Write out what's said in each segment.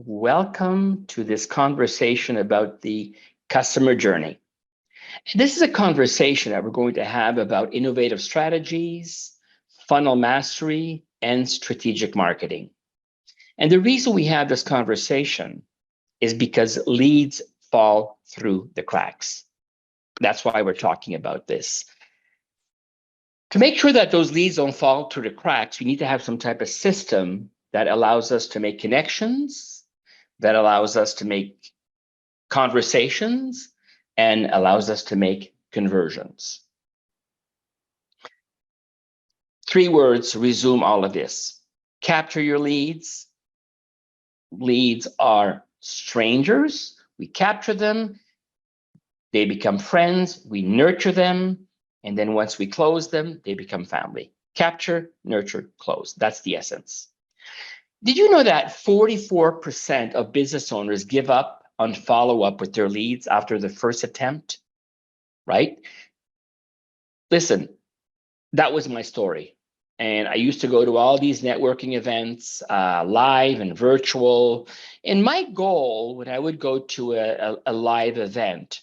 Welcome to this conversation about the customer journey. This is a conversation that we're going to have about innovative strategies, funnel mastery, and strategic marketing. And the reason we have this conversation is because leads fall through the cracks. That's why we're talking about this. To make sure that those leads don't fall through the cracks, we need to have some type of system that allows us to make connections, that allows us to make conversations, and allows us to make conversions. Three words resume all of this. Capture your leads. Leads are strangers. We capture them. They become friends. We nurture them. And then once we close them, they become family. Capture, nurture, close. That's the essence. Did you know that 44% of business owners give up on follow-up with their leads after the first attempt? Right? Listen, that was my story. And I used to go to all these networking events, live and virtual. And my goal when I would go to a live event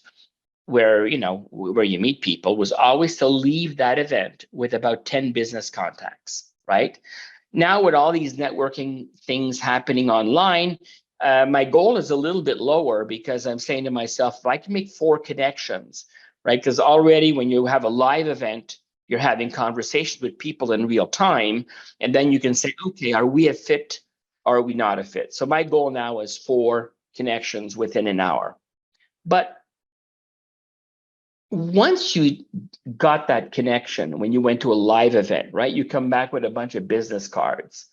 where you meet people was always to leave that event with about 10 business contacts, right? Now with all these networking things happening online, my goal is a little bit lower because I'm saying to myself, if I can make 4 connections, right? Because already when you have a live event, you're having conversations with people in real time, and then you can say, okay, are we a fit or are we not a fit? So my goal now is 4 connections within an hour. But once you got that connection, when you went to a live event, right, you come back with a bunch of business cards.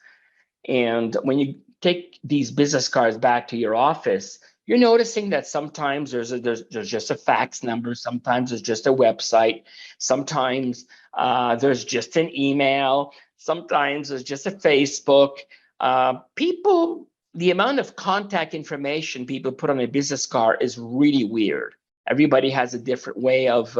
And when you take these business cards back to your office, you're noticing that sometimes there's just a fax number, sometimes there's just a website, sometimes there's just an email, sometimes there's just a Facebook. The amount of contact information people put on a business card is really weird. Everybody has a different way of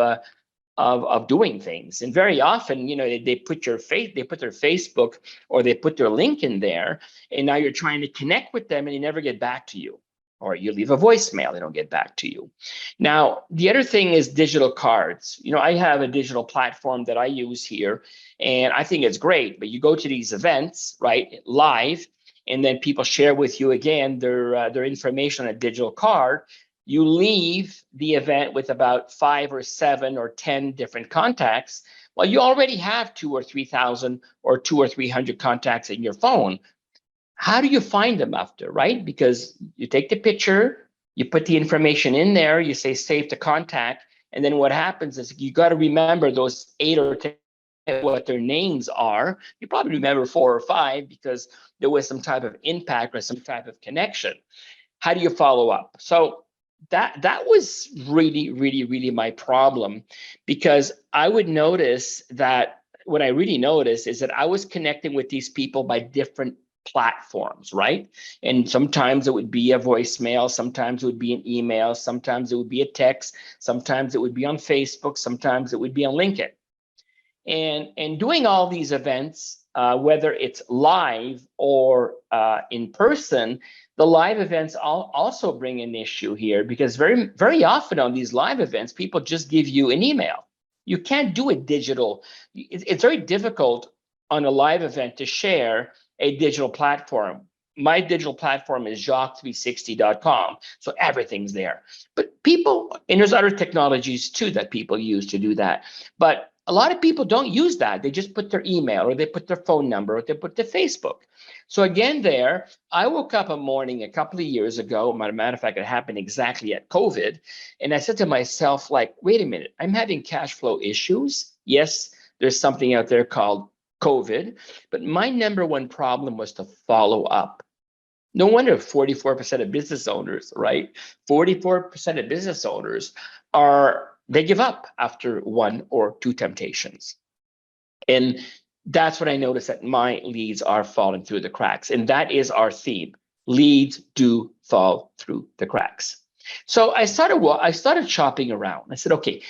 doing things, and very often, they put their Facebook or they put their link in there, and now you're trying to connect with them, and they never get back to you, or you leave a voicemail, they don't get back to you. Now, the other thing is digital cards. I have a digital platform that I use here, and I think it's great. But you go to these events, right, live, and then people share with you again their information on a digital card. You leave the event with about 5 or 7 or 10 different contacts. Well, you already have 2 or 3,000 or 200 or 300 contacts in your phone. How do you find them after, right? Because you take the picture, you put the information in there, you say save to contact, and then what happens is you got to remember those 8 or 10 what their names are. You probably remember 4 or 5 because there was some type of impact or some type of connection. How do you follow up? So that was really, really, really my problem, because I would notice that what I really noticed is that I was connecting with these people by different platforms, right? And sometimes it would be a voicemail, sometimes it would be an email, sometimes it would be a text, sometimes it would be on Facebook, sometimes it would be on LinkedIn. And doing all these events, whether it's live or in person, the live events also bring an issue here, because very, very often on these live events, people just give you an email. You can't do it digital. It's very difficult on a live event to share a digital platform. My digital platform is jacques360.com, so everything's there. But people, and there's other technologies too that people use to do that, but a lot of people don't use that. They just put their email, or they put their phone number, or they put their Facebook. So again, I woke up a morning a couple of years ago. Matter of fact, it happened exactly at COVID. And I said to myself, like, wait a minute, I'm having cash flow issues. Yes, there's something out there called COVID, but my number one problem was to follow up. No wonder 44% of business owners, right? 44% of business owners they give up after 1 or 2 temptations. And that's what I noticed, that my leads are falling through the cracks. And that is our theme. Leads do fall through the cracks. So I started shopping around. I said, okay,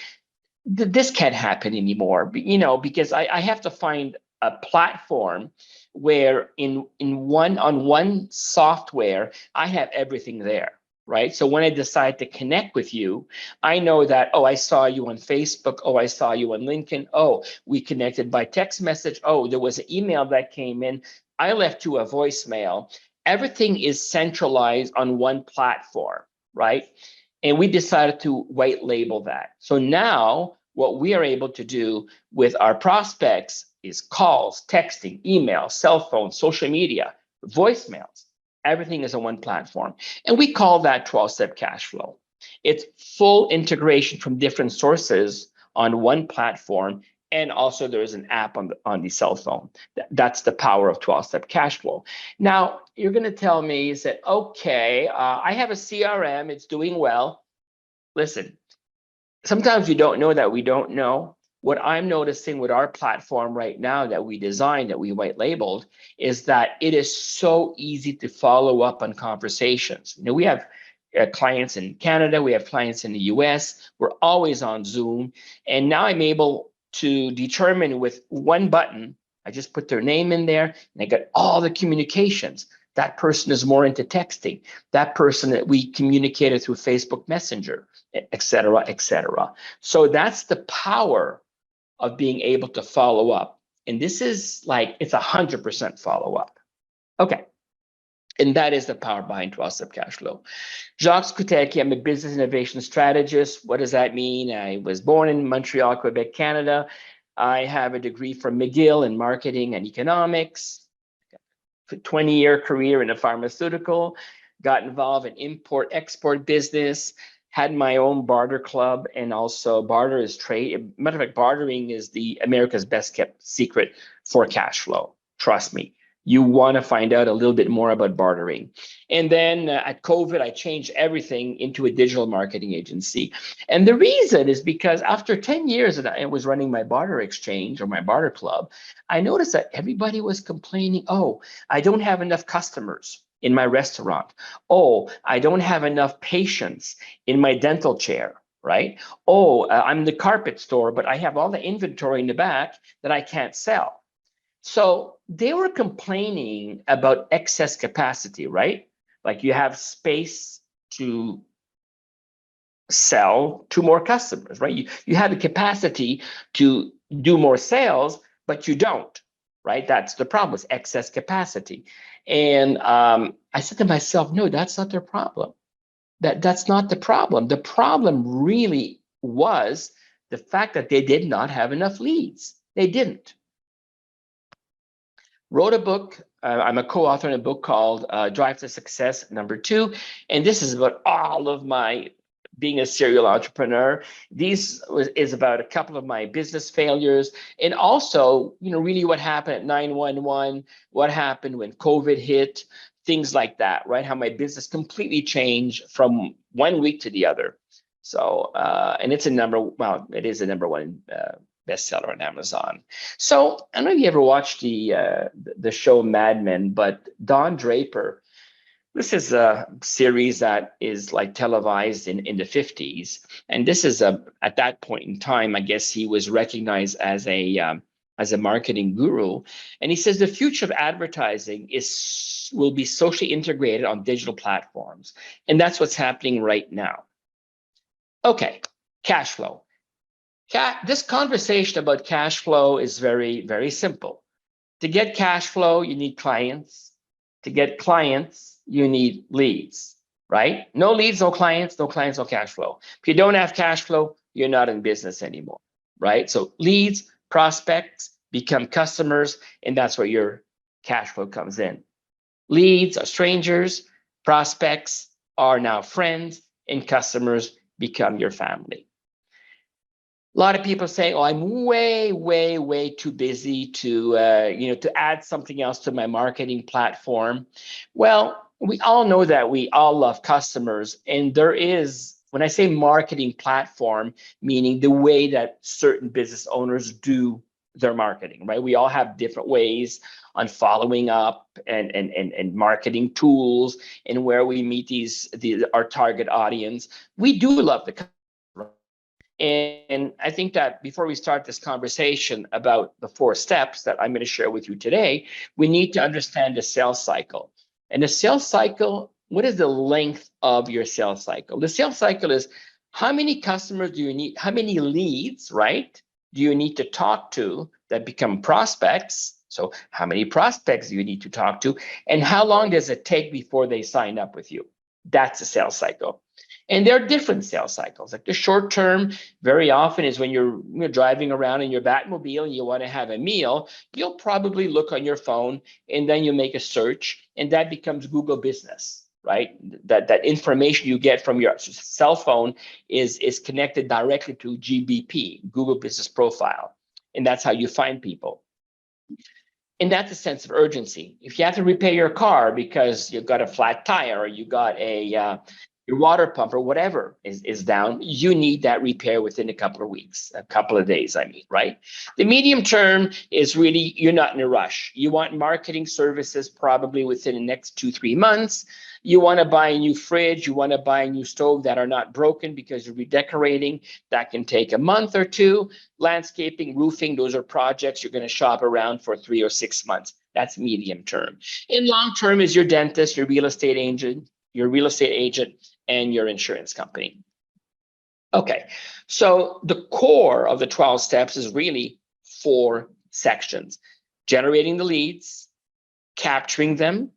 this can't happen anymore, because I have to find a platform where in one software, I have everything there, right? So when I decide to connect with you, I know that, oh, I saw you on Facebook. Oh, I saw you on LinkedIn. Oh, we connected by text message. Oh, there was an email that came in. I left you a voicemail. Everything is centralized on one platform, right? And we decided to white label that. So now what we are able to do with our prospects is calls, texting, email, cell phone, social media, voicemails. Everything is on one platform. And we call that 12-step cash flow. It's full integration from different sources on one platform. And also there is an app on the cell phone. That's the power of 12-step cash flow. Now, you're going to tell me is that, okay, I have a CRM, it's doing well. Listen, sometimes you don't know that we don't know. What I'm noticing with our platform right now that we designed, that we white labeled, is that it is so easy to follow up on conversations. You know, we have clients in Canada, we have clients in the US, we're always on Zoom. And now I'm able to determine with one button, I just put their name in there and I get all the communications. That person is more into texting. That person that we communicated through Facebook Messenger, et cetera, et cetera. So that's the power of being able to follow up. And this is like, it's 100% follow up. Okay. And that is the power behind 12-step cash flow. Jacques Kouteki, I'm a business innovation strategist. What does that mean? I was born in Montreal, Quebec, Canada. I have a degree from McGill in marketing and economics. 20-year career in a pharmaceutical, got involved in import-export business, had my own barter club, and also barter is trade. Matter of fact, bartering is the America's best kept secret for cash flow. Trust me. You want to find out a little bit more about bartering. And then at COVID, I changed everything into a digital marketing agency. And the reason is because after 10 years that I was running my barter exchange or my barter club, I noticed that everybody was complaining, oh, I don't have enough customers in my restaurant. Oh, I don't have enough patients in my dental chair, right? Oh, I'm in the carpet store, but I have all the inventory in the back that I can't sell. So they were complaining about excess capacity, right? Like you have space to sell to more customers, right? You have the capacity to do more sales, but you don't, right? That's the problem, is excess capacity. And I said to myself, no, that's not their problem. That's not the problem. The problem really was the fact that they did not have enough leads. They didn't. Wrote a book. I'm a co-author in a book called Drive to Success #2. And this is about all of my being a serial entrepreneur. Is about a couple of my business failures, and also, really what happened at 911, what happened when COVID hit, things like that, right? How my business completely changed from one week to the other. So, and it is a number one bestseller on Amazon. So I don't know if you ever watched the show Mad Men, but Don Draper, this is a series that is like televised in the 50s. And this is at that point in time, I guess he was recognized as a marketing guru. And he says the future of advertising will be socially integrated on digital platforms. And that's what's happening right now. Okay, cash flow. This conversation about cash flow is very, very simple. To get cash flow, you need clients. To get clients, you need leads, right? No leads, no clients, no clients, no cash flow. If you don't have cash flow, you're not in business anymore, right? So leads, prospects become customers, and that's where your cash flow comes in. Leads are strangers, prospects are now friends, and customers become your family. A lot of people say, "Oh, I'm way, way, way too busy to add something else to my marketing platform." Well, we all know that we all love customers, and there is, when I say marketing platform, meaning the way that certain business owners do their marketing, right? We all have different ways on following up and marketing tools and where we meet our target audience. We do love the customer. And I think that before we start this conversation about the 4 steps that I'm going to share with you today, we need to understand the sales cycle. And the sales cycle, what is the length of your sales cycle? The sales cycle is how many customers do you need, how many leads, right? Do you need to talk to that become prospects? So how many prospects do you need to talk to? And how long does it take before they sign up with you? That's a sales cycle. And there are different sales cycles. Like the short term, very often is when you're driving around in your Batmobile and you want to have a meal, you'll probably look on your phone and then you make a search, and that becomes Google Business, right? That information you get from your cell phone is connected directly to GBP, Google Business Profile, and that's how you find people. And that's a sense of urgency. If you have to repair your car because you've got a flat tire or you got your water pump or whatever is down, you need that repair within a couple of weeks, a couple of days, I mean, right? The medium term is really, you're not in a rush. You want marketing services probably within the next 2-3 months. You want to buy a new fridge, you want to buy a new stove that are not broken because you're redecorating. That can take a month or two. Landscaping, roofing, those are projects you're going to shop around for 3 or 6 months. That's medium term. In long term is your dentist, your real estate agent, and your insurance company. Okay, so the core of the 12 steps is really 4 sections: generating the leads, capturing them,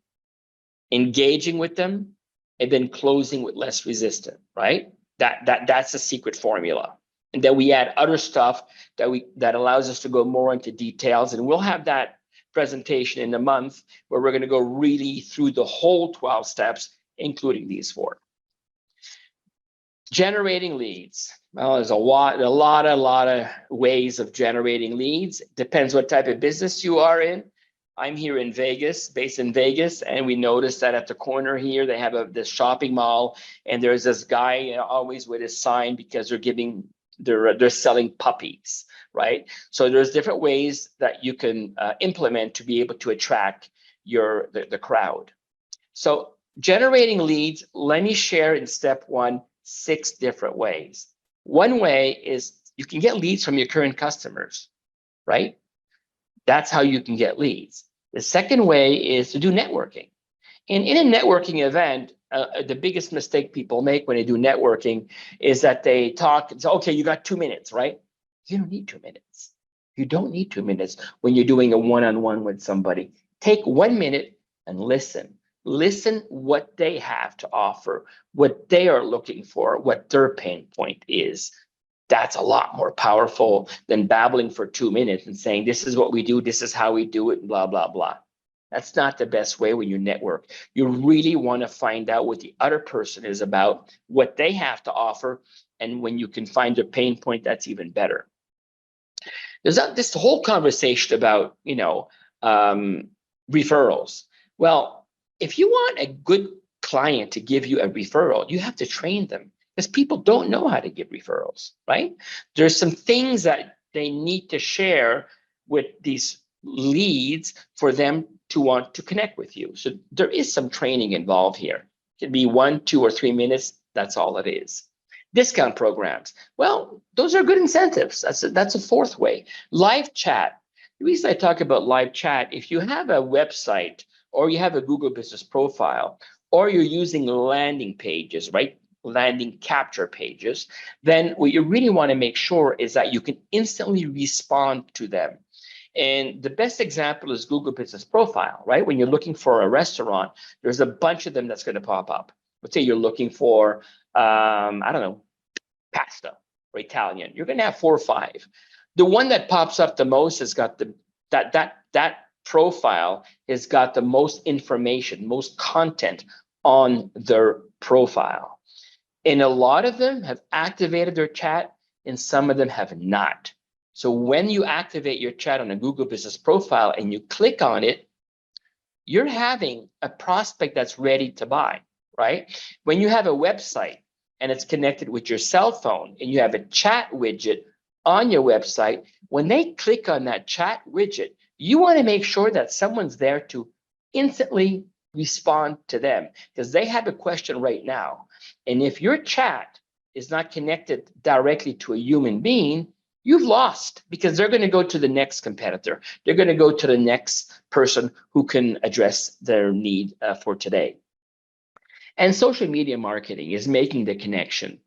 engaging with them, and then closing with less resistance, right? That's a secret formula. And then we add other stuff that allows us to go more into details, and we'll have that presentation in a month where we're going to go really through the whole 12 steps, including these 4. Generating leads. Well, there's a lot of ways of generating leads. Depends what type of business you are in. I'm here in Vegas, based in Vegas, and we noticed that at the corner here, they have this shopping mall, and there's this guy always with his sign because they're selling puppies, right? So there's different ways that you can implement to be able to attract the crowd. So generating leads, let me share in step 1 6 different ways. One way is you can get leads from your current customers, right? That's how you can get leads. The second way is to do networking. And in a networking event, the biggest mistake people make when they do networking is that they talk and say, okay, you got 2 minutes, right? You don't need 2 minutes. You don't need 2 minutes when you're doing a one-on-one with somebody. Take 1 minute and listen. Listen what they have to offer, what they are looking for, what their pain point is. That's a lot more powerful than babbling for 2 minutes and saying, this is what we do, this is how we do it, blah, blah, blah. That's not the best way when you network. You really want to find out what the other person is about, what they have to offer, and when you can find their pain point, that's even better. There's this whole conversation about, referrals. Well, if you want a good client to give you a referral, you have to train them, because people don't know how to give referrals, right? There's some things that they need to share with these leads for them to want to connect with you. So there is some training involved here. It can be 1, 2, or 3 minutes. That's all it is. Discount programs. Well, those are good incentives. That's a 4th way. Live chat. The reason I talk about live chat, if you have a website or you have a Google Business Profile, or you're using landing pages, right? Landing capture pages, then what you really want to make sure is that you can instantly respond to them. And the best example is Google Business Profile, right? When you're looking for a restaurant, there's a bunch of them that's going to pop up. Let's say you're looking for, I don't know, pasta or Italian. You're going to have 4 or 5. The one that pops up the most has got that profile has got the most information, most content on their profile. And a lot of them have activated their chat, and some of them have not. So when you activate your chat on a Google Business Profile and you click on it, you're having a prospect that's ready to buy, right? When you have a website and it's connected with your cell phone and you have a chat widget on your website, when they click on that chat widget, you want to make sure that someone's there to instantly respond to them, because they have a question right now. And if your chat is not connected directly to a human being, you've lost, because they're going to go to the next competitor. They're going to go to the next person who can address their need for today. And social media marketing is making the connection.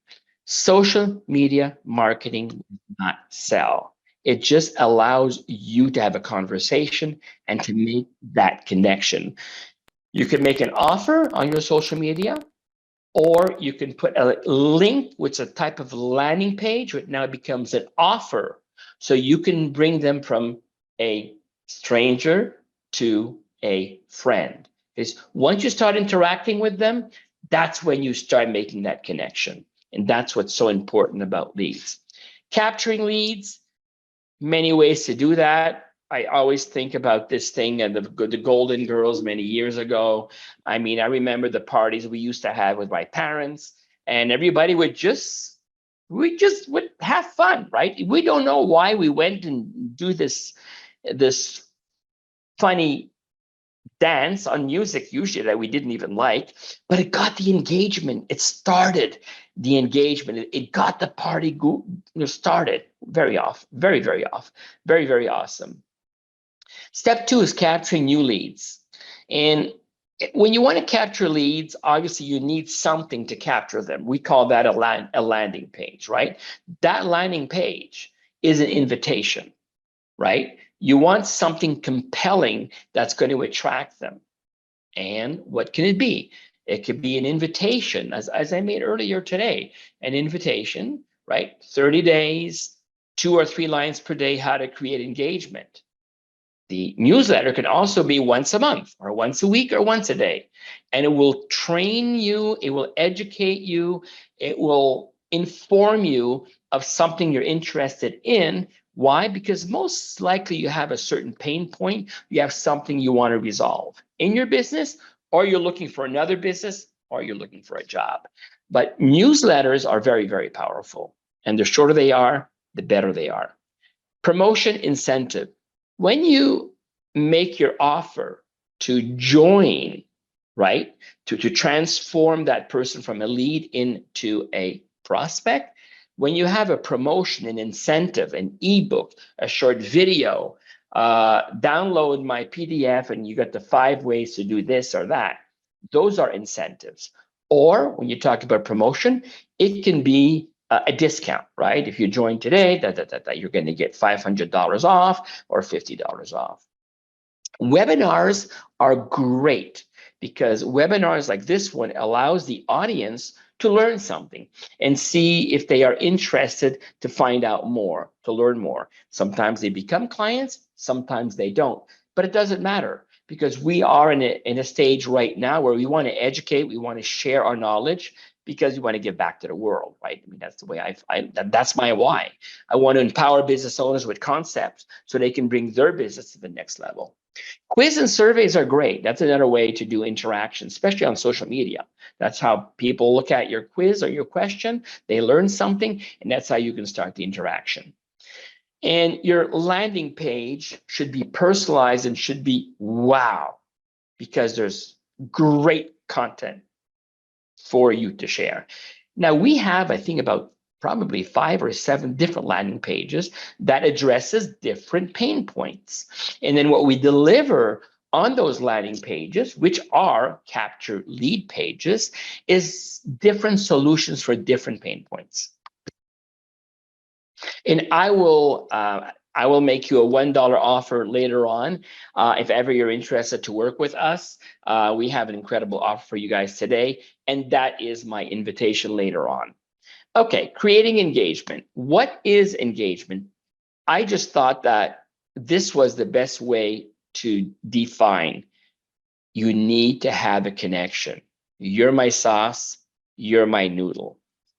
Social media marketing does not sell. It just allows you to have a conversation and to make that connection. You can make an offer on your social media, or you can put a link, which is a type of landing page, which now becomes an offer. So you can bring them from a stranger to a friend. Because once you start interacting with them, that's when you start making that connection. And that's what's so important about leads. Capturing leads, many ways to do that. I always think about this thing and the Golden Girls many years ago. I mean, I remember the parties we used to have with my parents, and everybody would we just would have fun, right? We don't know why we went and do this funny dance on music usually that we didn't even like, but it got the engagement. It started the engagement. It got the party started. Very off, very, very off, very, very awesome. Step two is capturing new leads. And when you want to capture leads, obviously you need something to capture them. We call that a landing page, right? That landing page is an invitation, right? You want something compelling that's going to attract them. And what can it be? It could be an invitation, as I made earlier today, an invitation, right? 30 days, 2 or 3 lines per day, how to create engagement. The newsletter can also be once a month or once a week or once a day. And it will train you, it will educate you, it will inform you of something you're interested in. Why? Because most likely you have a certain pain point, you have something you want to resolve in your business, or you're looking for another business, or you're looking for a job. But newsletters are very, very powerful. And the shorter they are, the better they are. Promotion incentive. When you make your offer to join, right, to transform that person from a lead into a prospect, when you have a promotion, an incentive, an ebook, a short video, download my PDF and you got the 5 ways to do this or that, those are incentives. Or when you talk about promotion, it can be a discount, right? If you join today, that you're going to get $500 off or $50 off. Webinars are great because webinars like this one allows the audience to learn something and see if they are interested to find out more, to learn more. Sometimes they become clients, sometimes they don't, but it doesn't matter because we are in a stage right now where we want to educate, we want to share our knowledge because we want to give back to the world, right? I mean, that's the way that's my why. I want to empower business owners with concepts so they can bring their business to the next level. Quiz and surveys are great. That's another way to do interaction, especially on social media. That's how people look at your quiz or your question. They learn something, and that's how you can start the interaction. And your landing page should be personalized and should be wow, because there's great content for you to share. Now we have, I think, about probably 5 or 7 different landing pages that addresses different pain points. And then what we deliver on those landing pages, which are capture lead pages, is different solutions for different pain points. And I will make you a $1 offer later on. If ever you're interested to work with us, we have an incredible offer for you guys today. And that is my invitation later on. Okay, creating engagement. What is engagement? I just thought that this was the best way to define. You need to have a connection. You're my sauce, you're my noodle,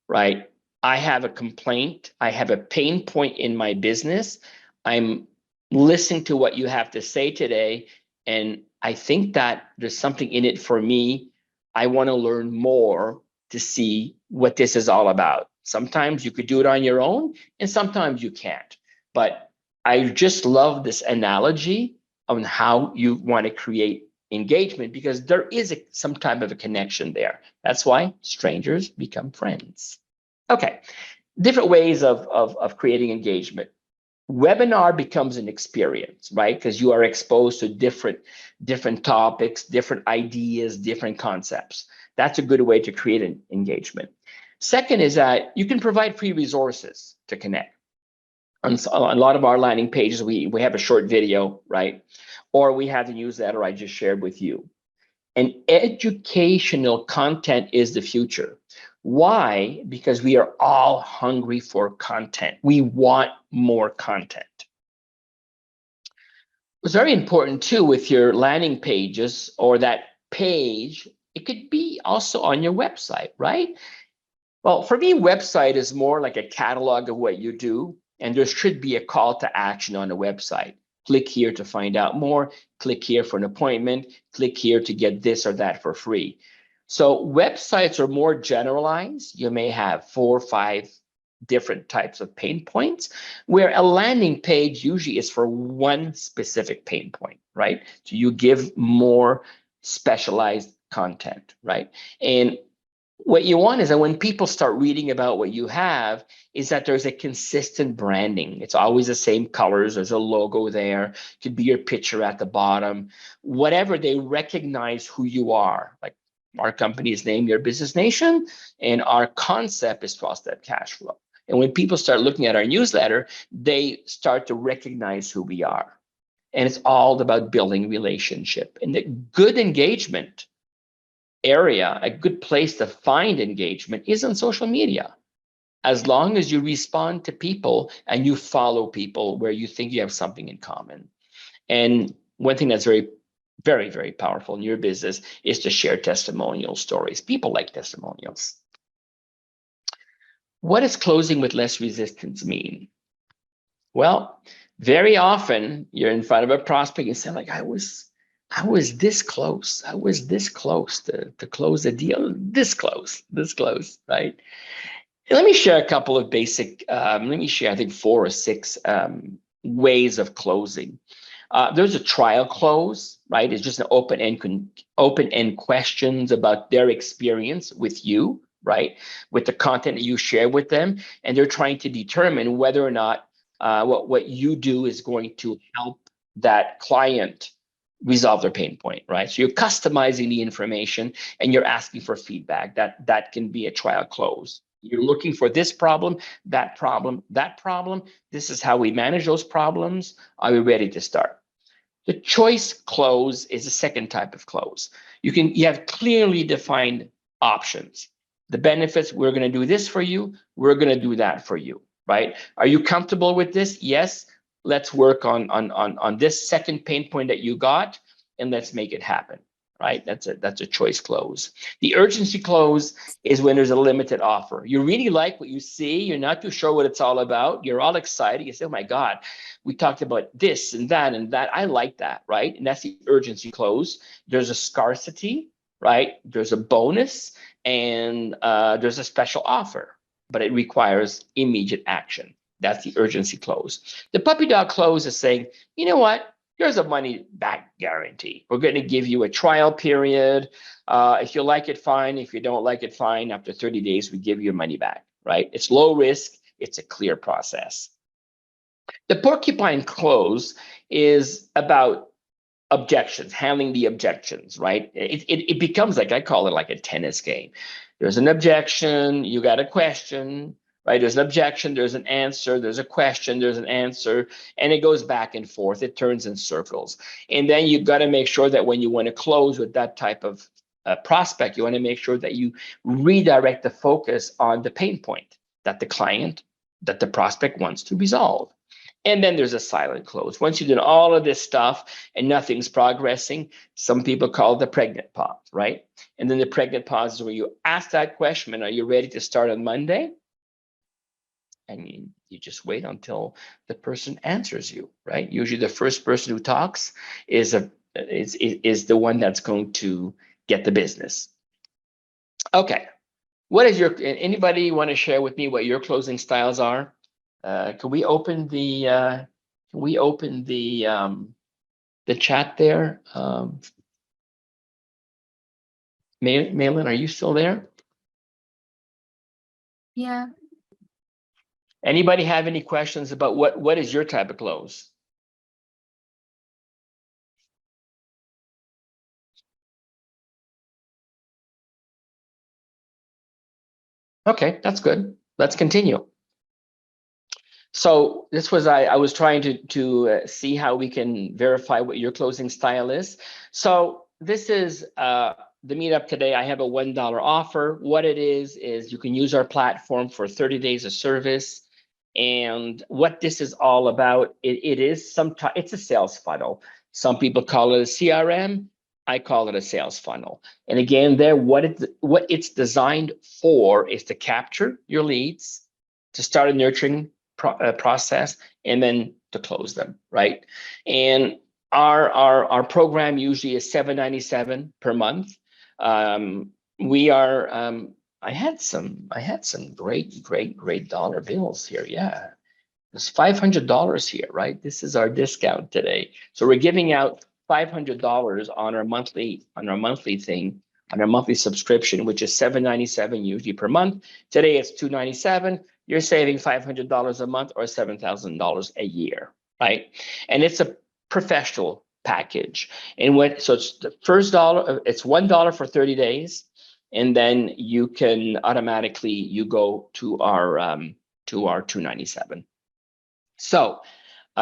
right? I have a complaint, I have a pain point in my business. I'm listening to what you have to say today, and I think that there's something in it for me. I want to learn more to see what this is all about. Sometimes you could do it on your own, and sometimes you can't. But I just love this analogy on how you want to create engagement because there is some type of a connection there. That's why strangers become friends. Okay, different ways of creating engagement. Webinar becomes an experience, right? Because you are exposed to different topics, different ideas, different concepts. That's a good way to create an engagement. Second is that you can provide free resources to connect. On a lot of our landing pages, we have a short video, right? Or we have the newsletter I just shared with you. And educational content is the future. Why? Because we are all hungry for content. We want more content. It's very important too with your landing pages or that page. It could be also on your website, right? Well, for me, website is more like a catalog of what you do, and there should be a call to action on the website. Click here to find out more, click here for an appointment, click here to get this or that for free. So websites are more generalized. You may have 4 or 5 different types of pain points, where a landing page usually is for one specific pain point, right? So you give more specialized content, right? And what you want is that when people start reading about what you have, is that there's a consistent branding. It's always the same colors. There's a logo there. Could be your picture at the bottom. Whatever, they recognize who you are. Like our company's name, Your Business Nation, and our concept is 12-step cash flow. And when people start looking at our newsletter, they start to recognize who we are. And it's all about building relationship. And the good engagement area, a good place to find engagement is on social media. As long as you respond to people and you follow people where you think you have something in common. And one thing that's very, very, very powerful in your business is to share testimonial stories. People like testimonials. What does closing with less resistance mean? Well, very often you're in front of a prospect and say, like, I was this close. I was this close to close the deal. This close, right? Let me share a couple of basic, let me share, I think 4 or 6 ways of closing. There's a trial close, right? It's just an open-end questions about their experience with you, right? With the content that you share with them. And they're trying to determine whether or not what you do is going to help that client resolve their pain point, right? So you're customizing the information and you're asking for feedback. That can be a trial close. You're looking for this problem, that problem, that problem. This is how we manage those problems. Are we ready to start? The choice close is the second type of close. You have clearly defined options. The benefits, we're going to do this for you. We're going to do that for you, right? Are you comfortable with this? Yes. Let's work on this second pain point that you got, and let's make it happen, right? That's a choice close. The urgency close is when there's a limited offer. You really like what you see. You're not too sure what it's all about. You're all excited. You say, oh my God, we talked about this and that and that. I like that, right? And that's the urgency close. There's a scarcity, right? There's a bonus, and there's a special offer, but it requires immediate action. That's the urgency close. The puppy dog close is saying, you know what? Here's a money back guarantee. We're going to give you a trial period. If you like it, fine. If you don't like it, fine. After 30 days, we give you money back, right? It's low risk. It's a clear process. The porcupine close is about objections, handling the objections, right? It becomes like, I call it like a tennis game. There's an objection, you got a question, right? There's an objection, there's an answer, there's a question, there's an answer, and it goes back and forth. It turns in circles. And then you've got to make sure that when you want to close with that type of prospect, you want to make sure that you redirect the focus on the pain point that the client, that the prospect wants to resolve. And then there's a silent close. Once you've done all of this stuff and nothing's progressing, some people call it the pregnant pause, right? And then the pregnant pause is where you ask that question, are you ready to start on Monday? And you just wait until the person answers you, right? Usually the first person who talks is the one that's going to get the business. Okay. What is anybody want to share with me what your closing styles are? Can we open the chat there? Malin, are you still there? Yeah, Anybody have any questions about what is your type of close? Okay, that's good. Let's continue. So this was I was trying to see how we can verify what your closing style is. So this is the meetup today. I have a $1 offer. What it is you can use our platform for 30 days of service. And what this is all about, it is it's a sales funnel. Some people call it a CRM. I call it a sales funnel. And again, what it's designed for is to capture your leads, to start a nurturing process, and then to close them, right? And our program usually is $7.97 per month. We are I had some great dollar bills here. Yeah. There's $500 here, right? This is our discount today. So we're giving out $500 on our monthly thing, on our monthly subscription, which is $7.97 usually per month. Today it's $297. You're saving $500 a month or $7,000 a year, right? And it's a professional package. And so it's the first dollar, it's $1 for 30 days. And then you can automatically, you go to our $297. So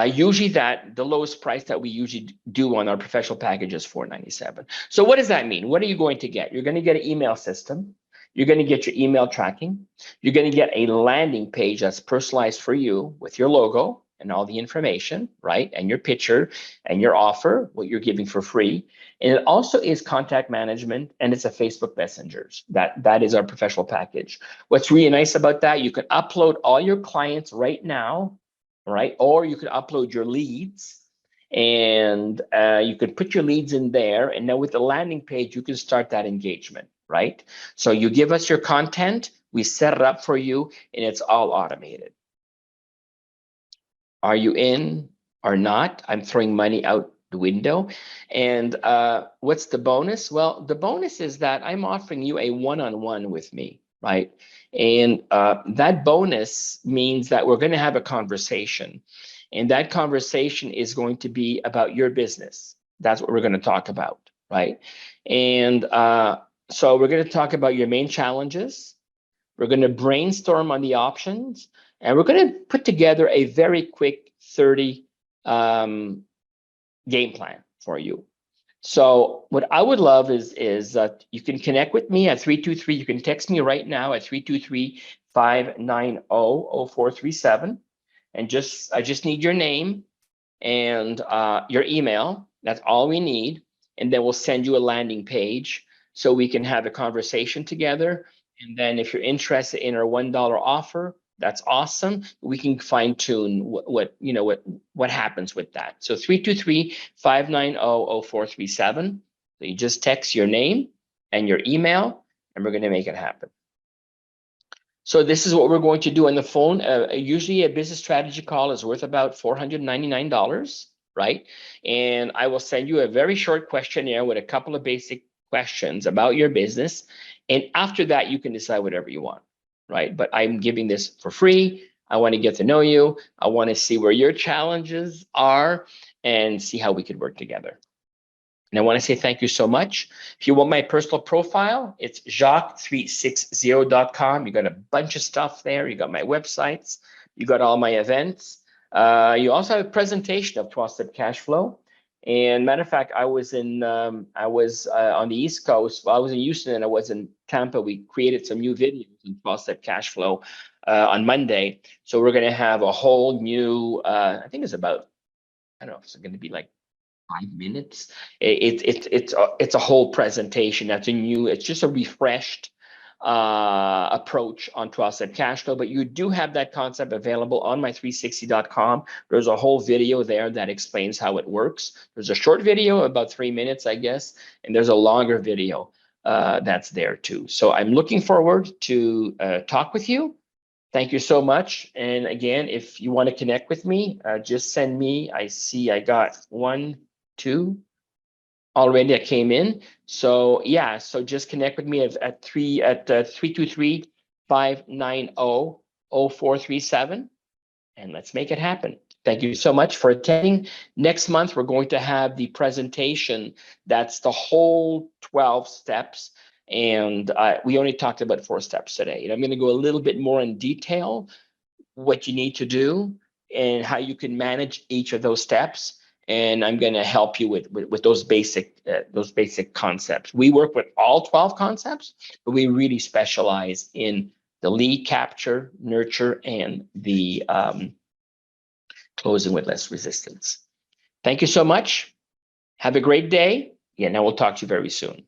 usually the lowest price that we usually do on our professional package is $497. So what does that mean? What are you going to get? You're going to get an email system. You're going to get your email tracking. You're going to get a landing page that's personalized for you with your logo and all the information, right? And your picture and your offer, what you're giving for free. And it also is contact management, and it's a Facebook Messengers. That is our professional package. What's really nice about that, you can upload all your clients right now, right? Or you could upload your leads, and you could put your leads in there. And now with the landing page, you can start that engagement, right? So you give us your content, we set it up for you, and it's all automated. Are you in or not? I'm throwing money out the window. And what's the bonus? Well, the bonus is that I'm offering you a one-on-one with me, right? And that bonus means that we're going to have a conversation. And that conversation is going to be about your business. That's what we're going to talk about, right? And so we're going to talk about your main challenges. We're going to brainstorm on the options, and we're going to put together a very quick 30 game plan for you. So what I would love is that you can connect with me at 323. You can text me right now at 323-590-0437. And I just need your name and your email. That's all we need. And then we'll send you a landing page so we can have a conversation together. And then if you're interested in our $1 offer, that's awesome. We can fine tune what happens with that. So 323-590-0437. So you just text your name and your email, and we're going to make it happen. So this is what we're going to do on the phone. Usually a business strategy call is worth about $499, right? And I will send you a very short questionnaire with a couple of basic questions about your business. And after that, you can decide whatever you want, right? But I'm giving this for free. I want to get to know you. I want to see where your challenges are and see how we could work together. And I want to say thank you so much. If you want my personal profile, it's jacques360.com. You got a bunch of stuff there. You got my websites. You got all my events. You also have a presentation of 12-step cash flow. And matter of fact, I was on the East Coast. Well, I was in Houston and I was in Tampa. We created some new videos in 12-step cash flow on Monday. So we're going to have a whole new, I think it's about, I don't know if it's going to be like 5 minutes. It's a whole presentation. It's just a refreshed approach on 12-step cash flow, but you do have that concept available on my 360.com. There's a whole video there that explains how it works. There's a short video, about 3 minutes, I guess, and there's a longer video that's there too. So I'm looking forward to talk with you. Thank you so much. And again, if you want to connect with me, just send me. I see I got 1, 2 already that came in. So yeah, so just connect with me at 323-590 0437, and let's make it happen. Thank you so much for attending. Next month, we're going to have the presentation. That's the whole 12 steps. And we only talked about 4 steps today. And I'm going to go a little bit more in detail what you need to do and how you can manage each of those steps. And I'm going to help you with those basic concepts. We work with all 12 concepts, but we really specialize in the lead capture, nurture, and the closing with less resistance. Thank you so much. Have a great day. Yeah, now we'll talk to you very soon.